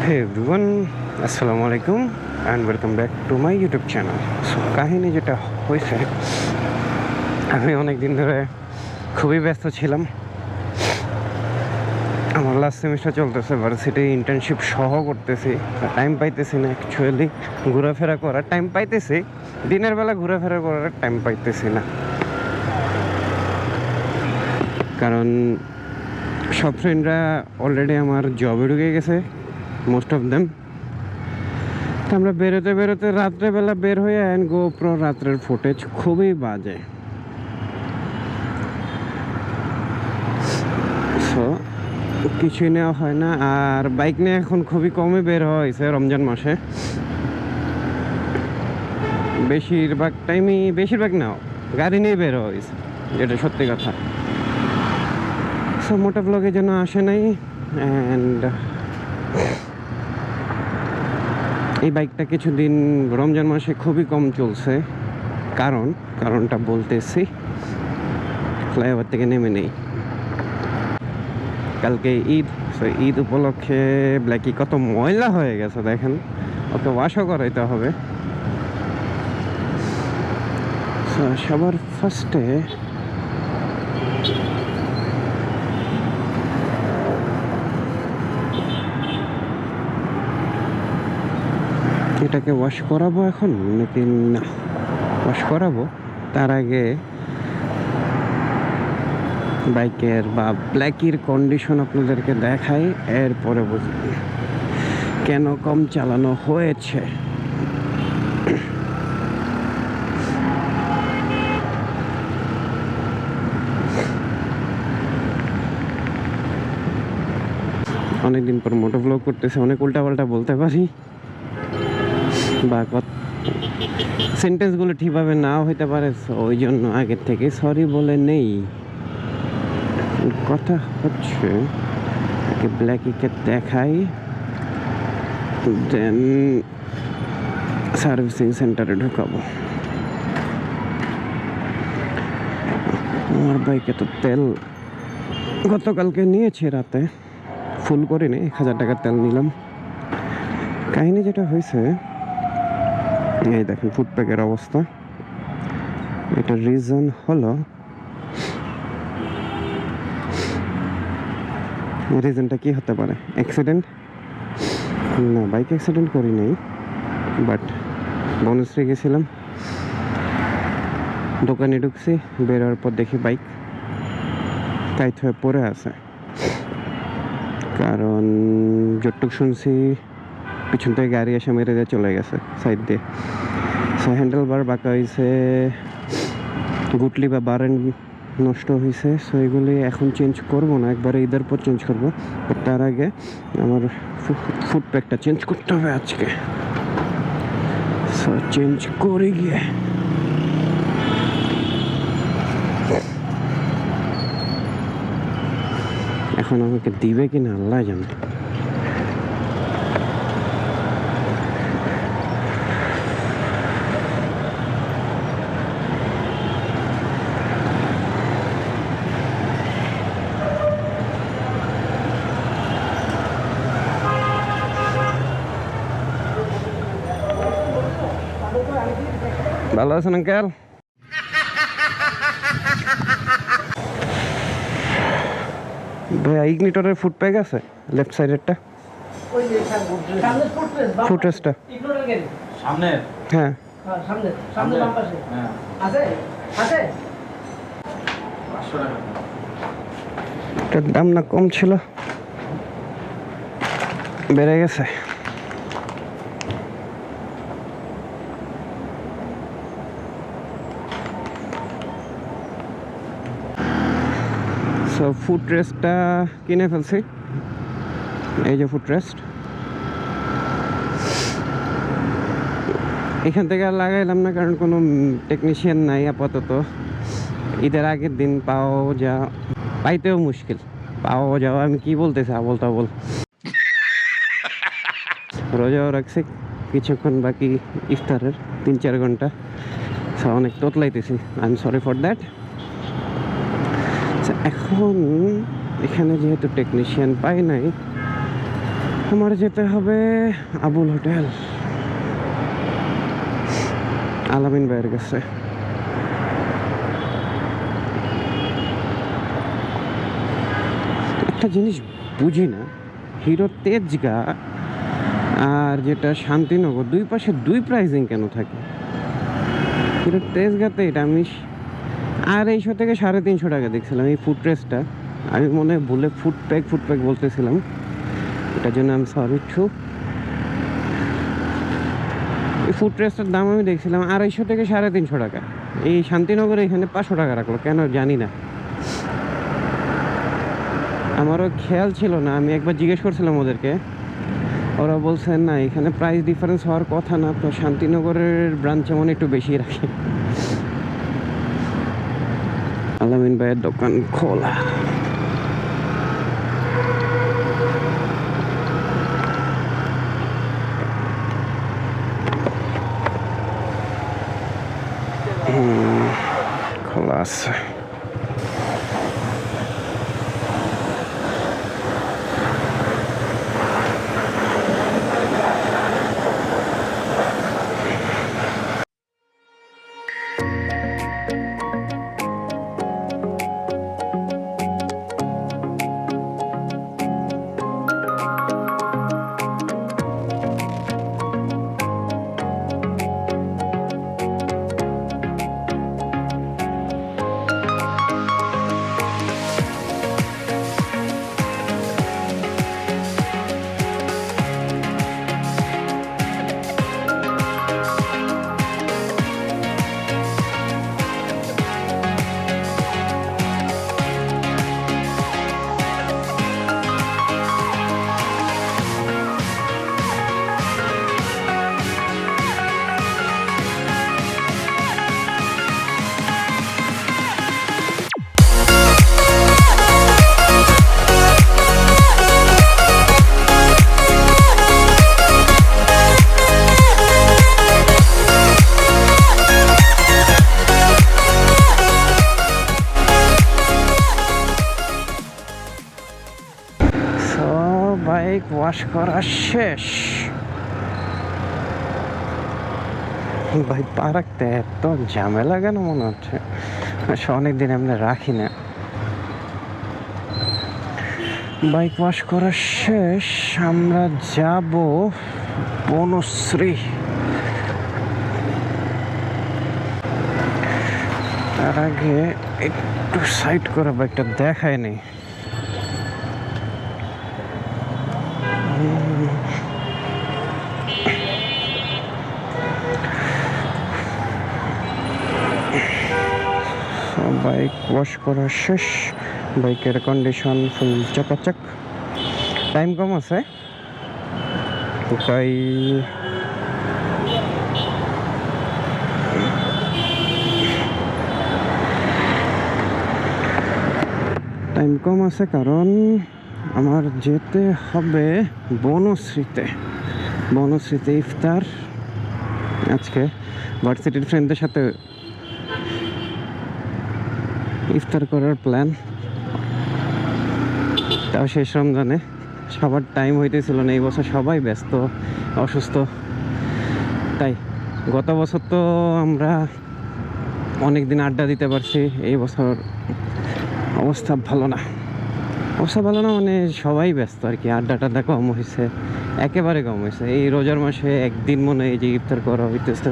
Hey everyone, আসসালামু আলাইকুম and welcome back to my YouTube channel. So কাহিনী যেটা হয়েছে, আমি অনেক দিন ধরে খুবই ব্যস্ত ছিলাম। আমার লাস্ট সেমিস্টার চলতেছে, ভার্সিটি ইন্টার্নশিপ সহ করতেছি, টাইম পাইতেছি না অ্যাকচুয়ালি। ঘোরাফেরা করার টাইম পাইতেছি, দিনের বেলা ঘোরাফেরা করার টাইম পাইতেছি না, কারণ সব ফ্রেন্ডরা অলরেডি আমার জবে ঢুকে গেছে, মোস্ট অফ দেম। আমরা বেরোতে বেরোতে রাত্রেবেলা বের হয়ে অ্যান্ড গোপ্রো রাত্রের ফুটেজ খুবই বাজে। সো কিছুই নেওয়া হয় না, আর বাইক নিয়ে এখন খুবই কমই বের হওয়া হয়েছে রমজান মাসে। বেশিরভাগ নাও গাড়ি নিয়ে বের হওয়া হয়েছে, যেটা সত্যি কথা। সো মোটা ব্লগে যেন আসে নাই। অ্যান্ড এই বাইকটা কিছুদিন রমজান মাসে খুবই কম চলছে, কারণটা বলতেছি। ফ্লাইওভার থেকে নেমে নেই, কালকে ঈদ, সো ঈদ উপলক্ষে ব্ল্যাকি কত ময়লা হয়ে গেছে দেখেন, ওকে ওয়াশও করাইতে হবে। সো সবার ফার্স্টে এটাকে ওয়াশ করাবো এখন নাকি না? ওয়াশ করাবো, তার আগে বাইকের বা ব্ল্যাকির কন্ডিশন আপনাদেরকে দেখাই, এরপরে বুঝবি কেন কম চালানো হয়েছে। অনেকদিন পর মোটো ব্লগ করতেছে, অনেক উল্টাপাল্টা বলতে পারি বা সেন্টেন্সগুলো ঠিকভাবে নাও হইতে পারে, ওই জন্য আগের থেকে সরি বলে নেই। কথা হচ্ছে ব্ল্যাকিকে দেখাই, দেন সার্ভিসিং সেন্টারে ঢুকাবো। আমার বাইকে তো তেল গতকালকে নিয়েছি রাতে, ফুল করিনি, 1000 টাকার তেল নিলাম। কাহিনী যেটা হয়েছে, এই দেখেন ফুটপ্যাকের অবস্থা। এটার রিজন হলো, রিজনটা কি হতে পারে? অ্যাক্সিডেন্ট না, বাইক অ্যাক্সিডেন্ট করি নাই, বাট বনশ্রী গেছিলাম, দোকানে ঢুকছি, বেরোর পর দেখি বাইক টাইট হয়ে পড়ে আছে। কারণ যতটুক শুনছি, পিছন থেকে গাড়ি এসে মেরে দিয়ে চলে গেছে সাইড দিয়ে। সো হ্যান্ডেল বার বাঁকা হয়েছে, গুটলি বা বারেন নষ্ট হয়েছে। সো এগুলি এখন চেঞ্জ করবো না, একবারে ঈদের পর চেঞ্জ করবো। তার আগে আমার ফুট প্যাকটা চেঞ্জ করতে হবে আজকে। সো চেঞ্জ করে গিয়ে এখন আমাকে দিবে কিনা আল্লাহ জানে। ভালো আছেন আঙ্কেল? ভাইয়া ইগনিটরের ফুট প্যাক আছে লেফট সাইডেরটা, ফুটরেস্টটা সামনে, হ্যাঁ সামনে বাম পাশে আছে আছে 500 টাকা। এটার দাম না কম ছিল, বেড়ে গেছে। সো ফুট রেস্টটা কিনে ফেলছি, এই যে ফুট রেস্ট। এখান থেকে আর লাগাইলাম না, কারণ কোনো টেকনিশিয়ান নাই আপাতত। ঈদের আগের দিন পাইতেও মুশকিল, পাওয়া যাওয়া, আমি কি বলতেছি আবল তাবল। রোজাও রাখছি, কিছুক্ষণ বাকি ইফতারের, 3-4 ঘন্টা। অনেক তোতলাইতেছি, I am sorry for that. এখন এখানে যেহেতু টেকনিশিয়ান পাই নাই, আমার যেতে হবে আবুল হোটেল, আলামিন ভাইয়ের কাছে। একটা জিনিস বুঝি না, হিরো তেজগা আর যেটা শান্তিনগর দুই পাশে দুই প্রাইজিং কেন থাকে? হিরো তেজগাতে এটা আমি 250 থেকে 350 টাকা দেখছিলাম এই ফুটরেস্টটা। আমি মনে হয় ভুলে ফুটপ্যাক বলতেছিলাম, এটার জন্য আমি সরি টু। এই ফুটরেস্টের দাম আমি দেখছিলাম 250 থেকে 350 টাকা। এই শান্তিনগরে এখানে 500 টাকা রাখলো কেন জানি না, আমারও খেয়াল ছিল না। আমি একবার জিজ্ঞেস করছিলাম ওদেরকে, ওরা বলছেন না এখানে প্রাইস ডিফারেন্স হওয়ার কথা না, তো শান্তিনগরের ব্রাঞ্চ এমন একটু বেশি রাখে। আলামিন ভাইয়ের দোকান খোলা। খোলা আছে। বাইক ওয়াশ করা শেষ। ভাই পা রাখতে এত ঝামেলা কেন মনে হচ্ছে? অনেকদিন আমরা রাখি না। বাইক ওয়াশ করা শেষ, আমরা যাব বনশ্রী। তার আগে একটু সাইড করে বাইকটা দেখায় নেই। বাইক ওয়াশ করা শেষ, বাইকের কন্ডিশন ফুল চকাচক। টাইম কম আছে, তাই কারণ আমার যেতে হবে বনশ্রীতে। ইফতার আজকে ভার্সিটির ফ্রেন্ডদের সাথে ইফতার করার প্ল্যান, তাও শেষ রমজানে। সবার টাইম হইতেছিল না, এই বছর সবাই ব্যস্ত অসুস্থ। তাই গত বছর তো আমরা অনেক দিন আড্ডা দিতে পারছি, এই বছর অবস্থা ভালো না মানে সবাই ব্যস্ত আর কি। আড্ডা কম হয়েছে, একেবারে কম হয়েছে। এই রোজার মাসে একদিন মনে হয় যে ইফতার করা হইতেছে,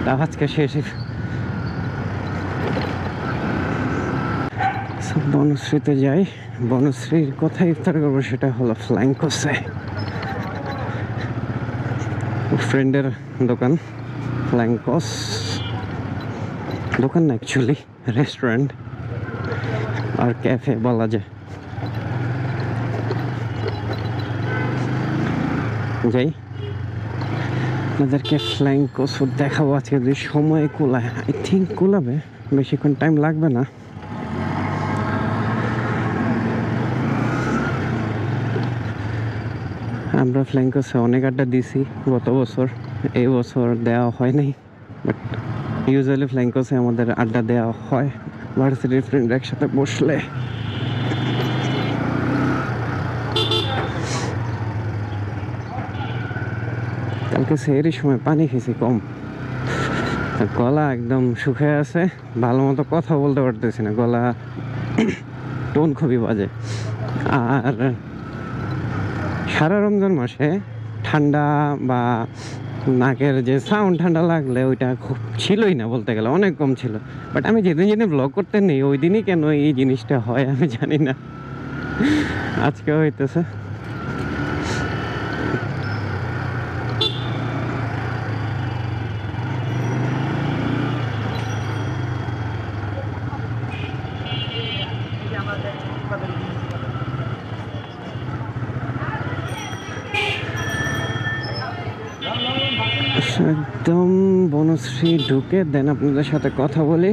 তা আজকে শেষ। বনশ্রীতে যাই। বনশ্রীর কোথায় ইফতার করবো সেটা হলো ফ্লাইং কোর্সে, ফ্রেন্ডের দোকান। ফ্লাইং কোর্স দোকান না, অ্যাকচুয়ালি রেস্টুরেন্ট আর ক্যাফে বলা যায়। যাই, আপনাদেরকে ফ্লাইং কোর্স দেখাবো আজকে যদি সময় কুলায়। আই থিঙ্ক কুলাবে, বেশিক্ষণ টাইম লাগবে না। আমরা ফ্লাইং কোর্সে অনেক আড্ডা দিছি গত বছর, এই বছর দেওয়া হয় নাই, বাট ইউজুয়ালি ফ্লাইং কোর্সে আমাদের আড্ডা দেওয়া হয় ভার্সিটির ফ্রেন্ড একসাথে বসলে। কালকে সেহেরির সময় পানি খেয়েছি কম, আর গলা একদম শুকিয়ে আছে, ভালো মতো কথা বলতে পারতেছি না, গলা টোন খুবই বাজে। আর সারা রমজান মাসে ঠান্ডা বা নাকের যে সাউন্ড ঠান্ডা লাগলে ওইটা খুব ছিলই না, বলতে গেলে অনেক কম ছিল। বাট আমি যেদিন যেদিন ব্লগ করতে নেই ওই দিনই কেন এই জিনিসটা হয় আমি জানি না, আজকে হইতেছে। একদম বনশ্রী ঢুকে দেন আপনাদের সাথে কথা বলি।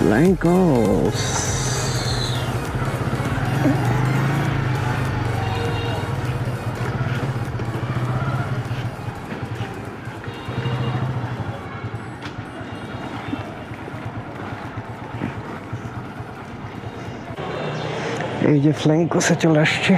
Blancos. এই যে ফ্ল্যাঙ্কোসে চলে আসছে।